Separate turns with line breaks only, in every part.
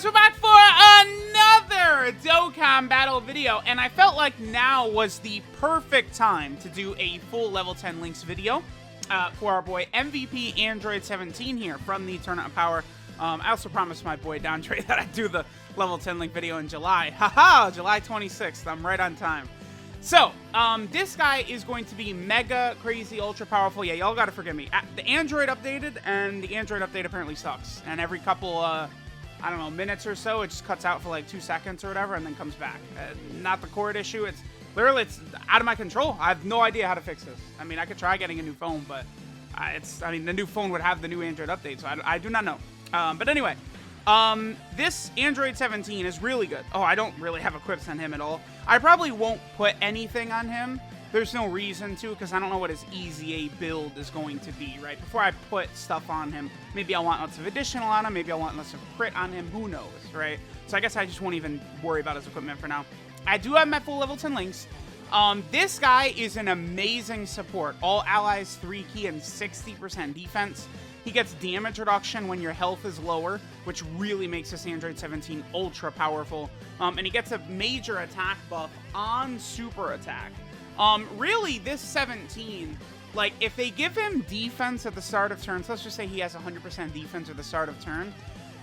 guys, we're back for another Dokkan battle video, and I felt like now was the perfect time to do a full level 10 links video for our boy MVP Android 17 here from the Tournament of Power. I also promised my boy Dondre that I'd do the level 10 link video in July. Haha, July 26th. I'm right on time. So, this guy is going to be mega crazy, ultra powerful. Yeah, y'all gotta forgive me. The Android updated, and the Android update apparently sucks. And every couple, I don't know, minutes or so, it just cuts out for like 2 seconds or whatever, and then comes back. Not the cord issue. It's literally, it's out of my control. I have no idea how to fix this. I mean, I could try getting a new phone, but I mean, the new phone would have the new Android update, so I do not know. But anyway, this Android 17 is really good. Oh, I don't really have equips on him at all. I probably won't put anything on him. There's no reason to, because I don't know what his easy A build is going to be, right? Before I put stuff on him, maybe I want lots of additional on him, maybe I want lots of crit on him, who knows, right? So I guess I just won't even worry about his equipment for now. I do have my full level 10 links. This guy is an amazing support. All allies 3 key and 60% defense. He gets damage reduction when your health is lower, which really makes this Android 17 ultra powerful. And he gets a major attack buff on super attack. Really, this 17, like, if they give him defense at the start of turns, let's just say he has 100% defense at the start of turn,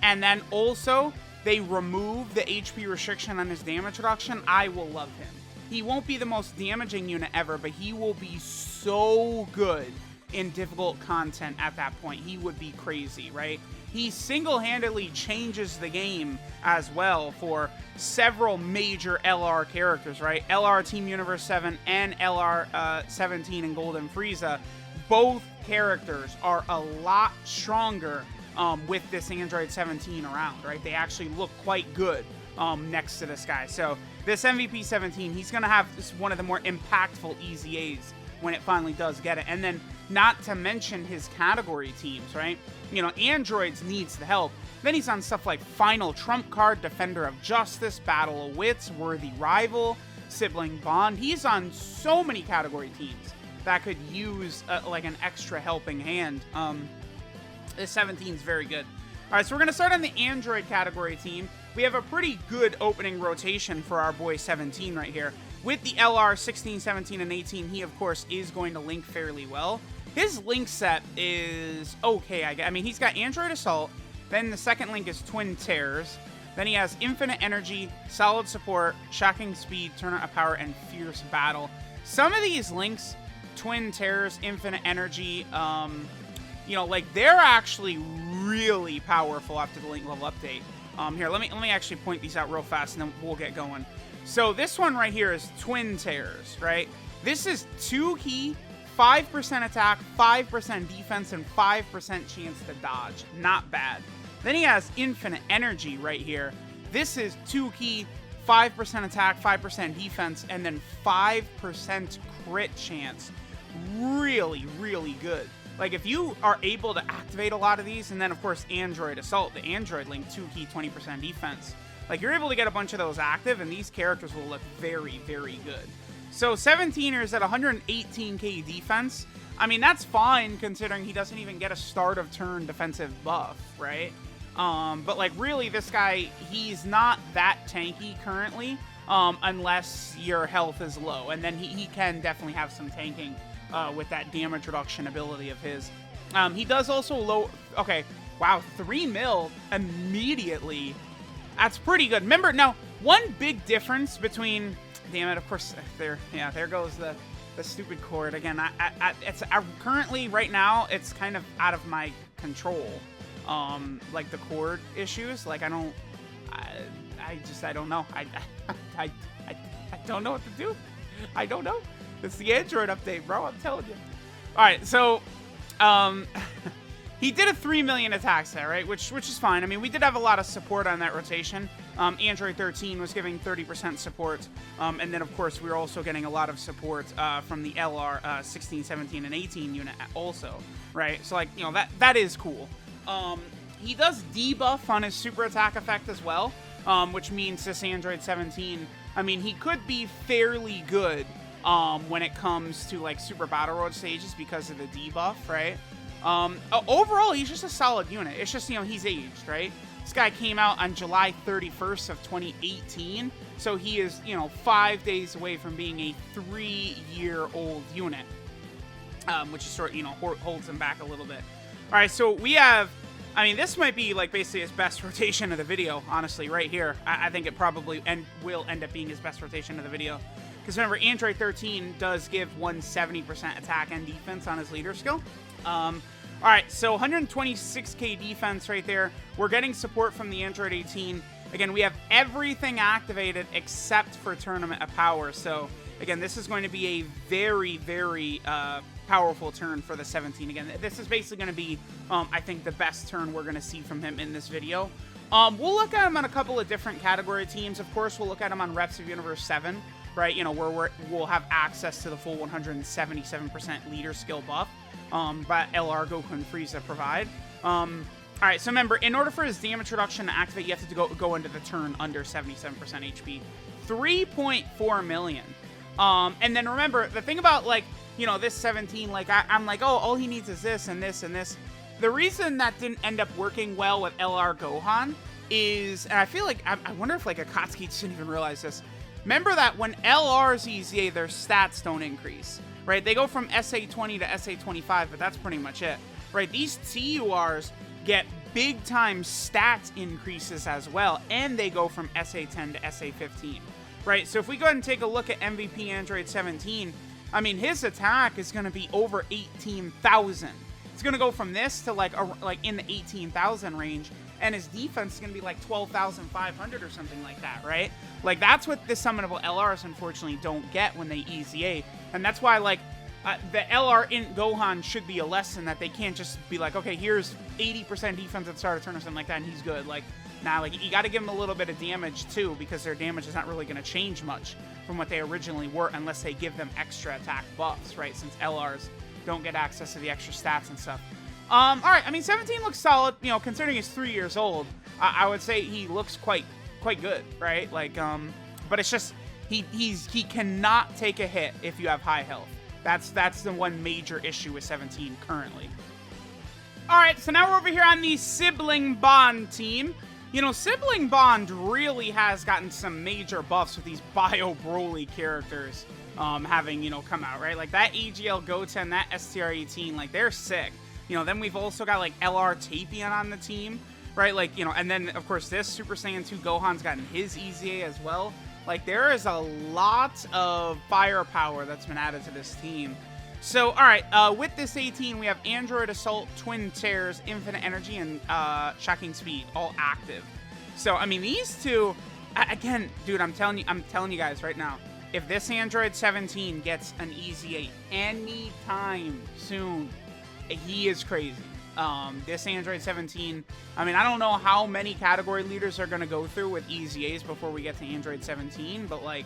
and then also they remove the HP restriction on his damage reduction, I will love him. He won't be the most damaging unit ever, but he will be so good in difficult content at that point. He would be crazy, right? He single-handedly changes the game as well for several major LR characters, right? LR Team Universe 7 and LR 17 and Golden Frieza. Both characters are a lot stronger with this Android 17 around, right? They actually look quite good next to this guy. So this MVP 17, he's going to have one of the more impactful Easy A's when it finally does get it. And then not to mention his category teams, right? You know, Androids needs the help. Then he's on stuff like Final Trump Card, Defender of Justice, Battle of Wits, Worthy Rival, Sibling Bond. He's on so many category teams that could use like an extra helping hand. This 17 is very good. All right, so we're going to start on the Android category team. We have a pretty good opening rotation for our boy 17 right here. With the LR 16, 17, and 18, he, of course, is going to link fairly well. His link set is okay, I mean, he's got Android Assault, then the second link is Twin Terrors, then he has Infinite Energy, Solid Support, Shocking Speed, Tournament of Power, and Fierce Battle. Some of these links, Twin Terrors, Infinite Energy, you know, like, they're actually really powerful after the link level update. Here, let me actually point these out real fast, and then we'll get going. So this one right here is Twin Terrors, right? This is 2 key, 5% attack, 5% defense, and 5% chance to dodge. Not bad. Then he has Infinite Energy right here. This is 2 key, 5% attack, 5% defense, and then 5% crit chance. Really, really good. Like, if you are able to activate a lot of these, and then, of course, Android Assault, the Android link, 2 key, 20% defense. Like, you're able to get a bunch of those active, and these characters will look very, very good. So, 17ers at 118k defense. I mean, that's fine, considering he doesn't even get a start-of-turn defensive buff, right? But, like, really, this guy, he's not that tanky currently, unless your health is low. And then he can definitely have some tanking with that damage reduction ability of his. He does also low... Okay, wow, 3 mil immediately. That's pretty good. Remember, now, one big difference between... Damn it, of course, there goes the stupid cord again. It's currently, right now, it's kind of out of my control. Like, the cord issues. Like, I don't know. I don't know what to do. I don't know. It's the Android update, bro. I'm telling you. All right, so... He did a 3 million attack set, right? Which is fine. I mean, we did have a lot of support on that rotation. Android 13 was giving 30% support. And then, of course, we were also getting a lot of support from the LR 16, 17, and 18 unit also, right? So, like, you know, that is cool. He does debuff on his super attack effect as well, which means this Android 17, I mean, he could be fairly good when it comes to, like, Super Battle Road stages because of the debuff, right? Overall, he's just a solid unit. It's just, you know, he's aged, right? This guy came out on July 31st of 2018, so he is, 5 days away from being a 3-year-old unit, which is sort of, holds him back a little bit. All right, so we have, this might be like basically his best rotation of the video, honestly, right here. I think it probably will end up being his best rotation of the video. Because remember, Android 13 does give 170% attack and defense on his leader skill. All right, so 126k defense right there. We're getting support from the Android 18. Again, we have everything activated except for Tournament of Power. So, again, this is going to be a very, very powerful turn for the 17. Again, this is basically going to be, I think, the best turn we're going to see from him in this video. We'll look at him on a couple of different category teams. Of course, we'll look at him on Reps of Universe 7. Right, where we'll have access to the full 177% leader skill buff that LR, Goku, and Frieza provide. All right, so remember, in order for his damage reduction to activate, you have to go into the turn under 77% HP. 3.4 million. And then remember, the thing about, like, this 17, like, I'm like, oh, all he needs is this and this and this. The reason that didn't end up working well with LR Gohan is, and I feel like, I wonder if, like, Akatsuki didn't even realize this. Remember that when LR's EZA, their stats don't increase, right? They go from SA20 to SA25, but that's pretty much it, right? These TURs get big-time stats increases as well, and they go from SA10 to SA15, right? So if we go ahead and take a look at MVP Android 17, his attack is going to be over 18,000. It's going to go from this to like in the 18,000 range, and his defense is going to be like 12,500 or something like that, right? Like, that's what the summonable LRs unfortunately don't get when they EZA, and that's why, like, the LR in Gohan should be a lesson that they can't just be like, okay, here's 80% defense at the start of turn or something like that, and he's good. Like, nah, like, you got to give him a little bit of damage, too, because their damage is not really going to change much from what they originally were unless they give them extra attack buffs, right, since LRs don't get access to the extra stats and stuff. All right, 17 looks solid, considering he's 3 years old. I would say he looks quite good, right? Like, but it's just he cannot take a hit if you have high health. That's the one major issue with 17 currently. All right, so now we're over here on the Sibling Bond team. Sibling Bond really has gotten some major buffs with these Bio Broly characters having, come out, right? Like, that AGL Goten, that STR-18, like, they're sick. Then we've also got, like, LR Tapion on the team, right? Like, and then, of course, this Super Saiyan 2 Gohan's gotten his EZA as well. Like, there is a lot of firepower that's been added to this team. So, all right, with this 18, we have Android Assault, Twin Tears, Infinite Energy, and Shocking Speed, all active. So, these two, again, dude, I'm telling you guys right now, if this Android 17 gets an EZA anytime soon, he is crazy. This Android 17, I don't know how many category leaders are going to go through with EZAs before we get to Android 17, but, like,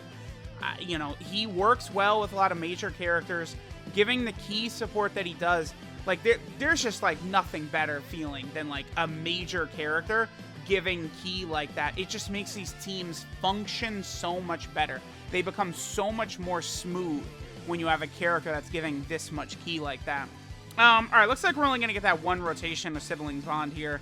he works well with a lot of major characters, giving the key support that he does. Like, there's just, like, nothing better feeling than, like, a major character giving key like that. It just makes these teams function so much better. They become so much more smooth when you have a character that's giving this much key like that. All right, looks like we're only going to get that one rotation of Siblings Bond here,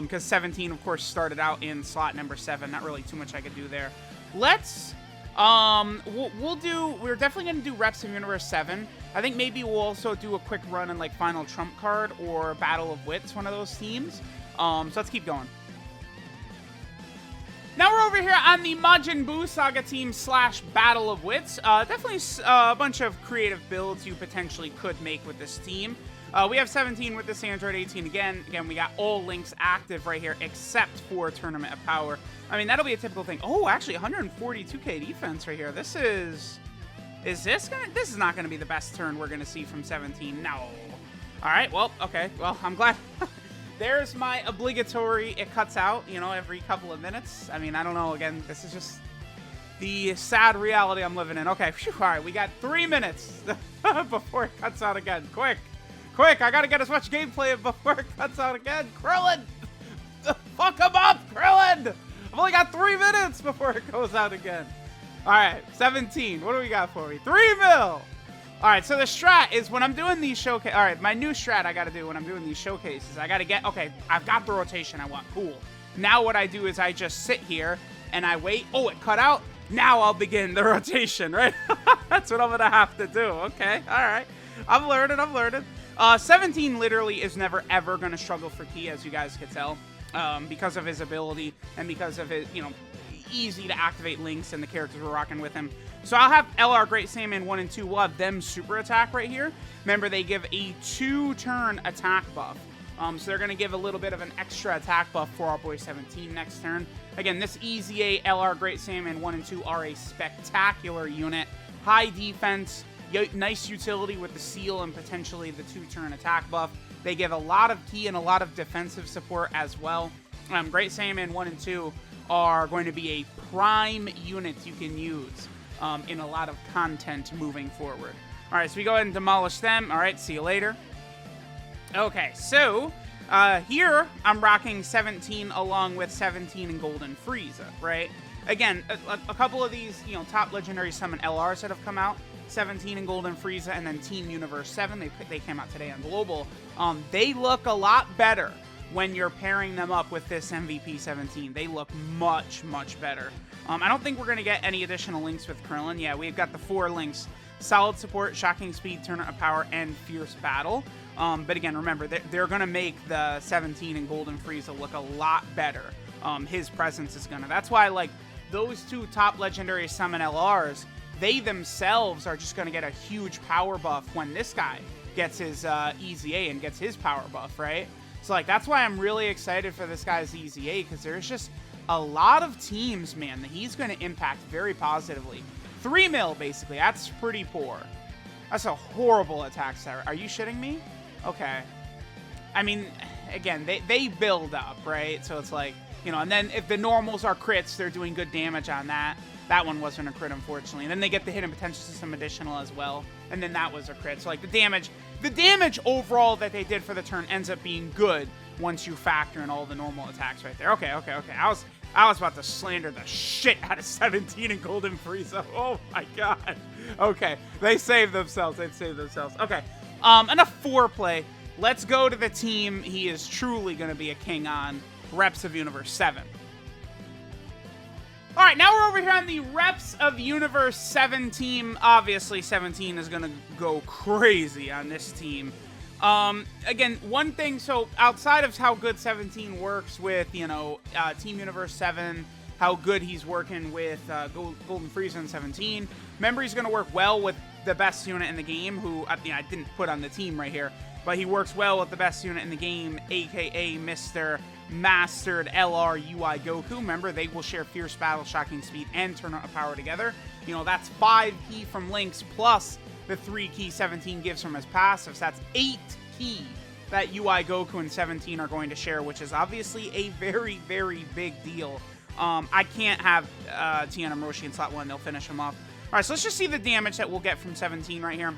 because 17, of course, started out in slot number 7. Not really too much I could do there. Let's, we're definitely going to do Reps of Universe 7. I think maybe we'll also do a quick run in, like, Final Trump Card or Battle of Wits, one of those teams. So let's keep going. Now we're over here on the Majin Buu Saga team / Battle of Wits. Definitely a bunch of creative builds you potentially could make with this team. We have 17 with this Android 18 again. Again, we got all links active right here except for Tournament of Power. That'll be a typical thing. Oh, actually, 142k defense right here. This is not gonna be the best turn we're gonna see from 17. No. All right. Well, okay. Well, I'm glad. There's my obligatory, it cuts out, every couple of minutes. I don't know, again, this is just the sad reality I'm living in. Okay, phew, all right, we got 3 minutes before it cuts out again. Quick, I gotta get as much gameplay before it cuts out again. Krillin! Fuck him up, Krillin! I've only got 3 minutes before it goes out again. All right, 17, what do we got for me? 3 mil! All right, so the strat is when I'm doing these showcase. All right, my new strat I got to do when I'm doing these showcases, I got to get, okay, I've got the rotation I want. Cool. Now what I do is I just sit here and I wait. Oh, it cut out. Now I'll begin the rotation, right? That's what I'm going to have to do. Okay, all right. I'm learning. 17 literally is never, ever going to struggle for key, as you guys could tell, because of his ability and because of his, easy to activate links and the characters we're rocking with him. So I'll have LR Great Saiyaman 1 and 2. We'll have them super attack right here. Remember, they give a 2-turn attack buff. So they're going to give a little bit of an extra attack buff for our boy 17 next turn. Again, this EZA, LR Great Saiyaman 1 and 2 are a spectacular unit. High defense, nice utility with the seal and potentially the 2-turn attack buff. They give a lot of key and a lot of defensive support as well. Great Saiyaman 1 and 2 are going to be a prime unit you can use in a lot of content moving forward. All right, so we go ahead and demolish them. All right, see you later. Okay, so here I'm rocking 17 along with 17 and Golden Frieza, right? Again, a couple of these, top legendary summon LRs that have come out, 17 and Golden Frieza, and then Team Universe 7, they came out today on Global. They look a lot better when you're pairing them up with this MVP 17. They look much, much better. I don't think we're going to get any additional links with Krillin. Yeah, we've got the 4 links: Solid Support, Shocking Speed, Tournament of Power, and Fierce Battle. But again, remember, they're going to make the 17 and Golden Frieza look a lot better. His presence is going to. That's why, like, those 2 top legendary summon LRs, they themselves are just going to get a huge power buff when this guy gets his EZA and gets his power buff, right? So, like, that's why I'm really excited for this guy's EZA, because there's just a lot of teams, man, that he's going to impact very positively. 3 mil, basically. That's pretty poor. That's a horrible attack stat. Are you shitting me? Okay. I mean, again, they build up, right? So it's like, and then if the normals are crits, they're doing good damage on that. That one wasn't a crit, unfortunately. And then they get the hidden potential system additional as well. And then that was a crit. So, like, the damage overall that they did for the turn ends up being good once you factor in all the normal attacks right there. Okay. I was about to slander the shit out of 17 and Golden Frieza. Oh, my God. Okay. They saved themselves. Okay. Enough foreplay. Let's go to the team he is truly going to be a king on. Reps of Universe 7. All right, now we're over here on the Reps of Universe 7 team. Obviously, 17 is going to go crazy on this team. Again, one thing, so outside of how good 17 works with, Team Universe 7, how good he's working with Golden Frieza and 17, remember he's going to work well with the best unit in the game, who, I didn't put on the team right here, but he works well with the best unit in the game, a.k.a. Mr. Mastered LR UI Goku. Remember, they will share Fierce Battle, Shocking Speed, and Tournament of Power together. That's 5 key from Links, plus the 3 key 17 gives from his passives. So that's 8 key that UI Goku and 17 are going to share, which is obviously a very, very big deal. I can't have Tiana Moroshi in slot 1. They'll finish him off. All right, so let's just see the damage that we'll get from 17 right here.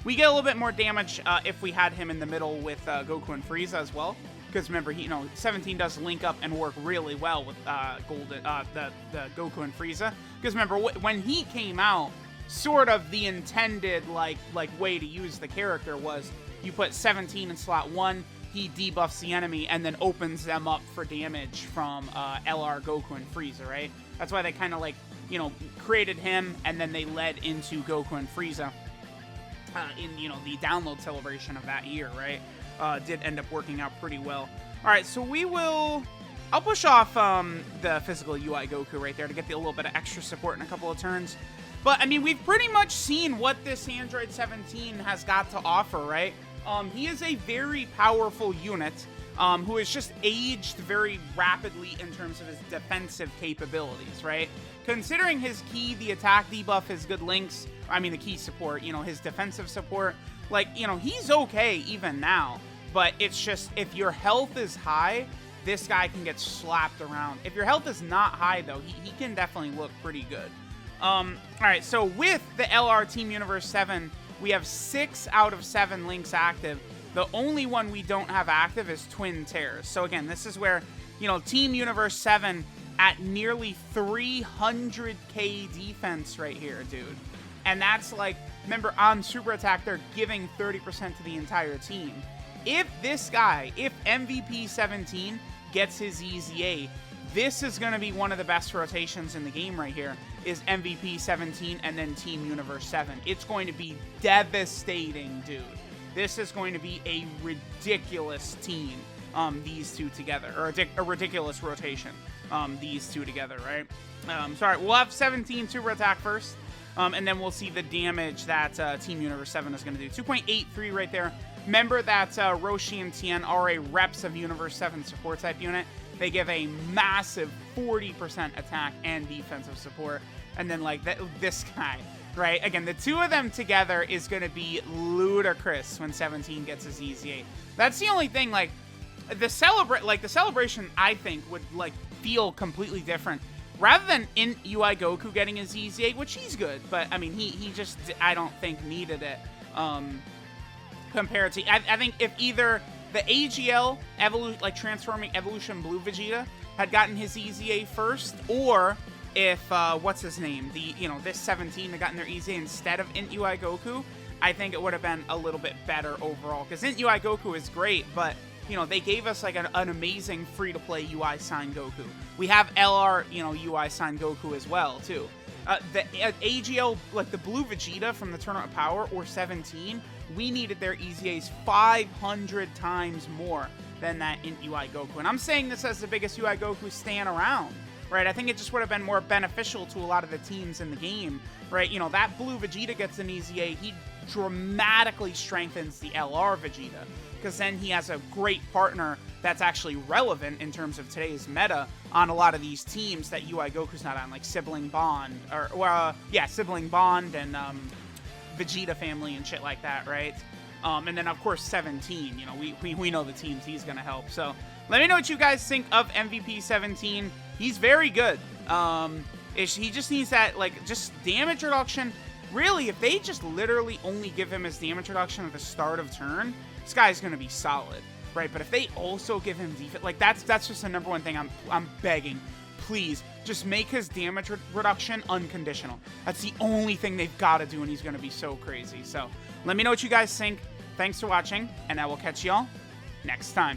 We get a little bit more damage if we had him in the middle with Goku and Frieza as well. Because remember, 17 does link up and work really well with the Goku and Frieza. Because remember, when he came out, sort of the intended like way to use the character was you put 17 in slot 1, he debuffs the enemy, and then opens them up for damage from LR, Goku, and Frieza, right? That's why they kind of created him, and then they led into Goku and Frieza in, the download celebration of that year, right? Did end up working out pretty well. All right, so I'll push off the physical UI Goku right there to get a little bit of extra support in a couple of turns. But, I mean, we've pretty much seen what this Android 17 has got to offer, right? He is a very powerful unit who has just aged very rapidly in terms of his defensive capabilities, right? Considering his key, the attack debuff, his good links, the key support, his defensive support, he's okay even now. But it's just, if your health is high, this guy can get slapped around. If your health is not high, though, he can definitely look pretty good. All right, so with the LR Team Universe 7, we have 6 out of 7 links active. The only one we don't have active is Twin Tears. So again, this is where, Team Universe 7 at nearly 300k defense right here, dude. And that's remember, on Super Attack, they're giving 30% to the entire team. If this guy, if MVP 17 gets his EZA, this is going to be one of the best rotations in the game right here, is MVP 17 and then Team Universe 7. It's going to be devastating, dude. This is going to be a ridiculous team, these two together, or a ridiculous rotation, these two together, right? Sorry, we'll have 17 super attack first, and then we'll see the damage that Team Universe 7 is going to do. 2.83 right there. Remember that Roshi and Tien are a reps of Universe 7 support type unit. They give a massive 40% attack and defensive support. And then, like, this guy, right? Again, the two of them together is going to be ludicrous when 17 gets his EZA. That's the only thing, like, the celebration, I think, would, like, feel completely different. Rather than in UI Goku getting his EZA, which he's good, but, I mean, he just, I don't think, needed it, compared to, I think if either the AGL, Transforming Evolution Blue Vegeta, had gotten his EZA first, or if, what's his name, this 17 had gotten their EZA instead of Int UI Goku, I think it would have been a little bit better overall, because Int UI Goku is great, but, they gave us, like, an amazing free-to-play UI Sign Goku. We have LR, UI Sign Goku as well, too. The AGL, like, the Blue Vegeta from the Tournament of Power, or 17, we needed their EZAs 500 times more than that Int UI Goku. And I'm saying this as the biggest UI Goku stan around, right? I think it just would have been more beneficial to a lot of the teams in the game, right? That Blue Vegeta gets an EZA, he dramatically strengthens the LR Vegeta, because then he has a great partner that's actually relevant in terms of today's meta on a lot of these teams that UI Goku's not on, like Sibling Bond, Sibling Bond and Vegeta family and shit like that, right? And then, of course, 17, we know the teams he's going to help. So let me know what you guys think of MVP 17. He's very good. He just needs that, like, just damage reduction. Really, if they just literally only give him his damage reduction at the start of turn, this guy's going to be solid, right? But if they also give him defense, like, that's just the number one thing I'm begging. Please, just make his damage reduction unconditional. That's the only thing they've got to do, and he's going to be so crazy. So let me know what you guys think. Thanks for watching, and I will catch y'all next time.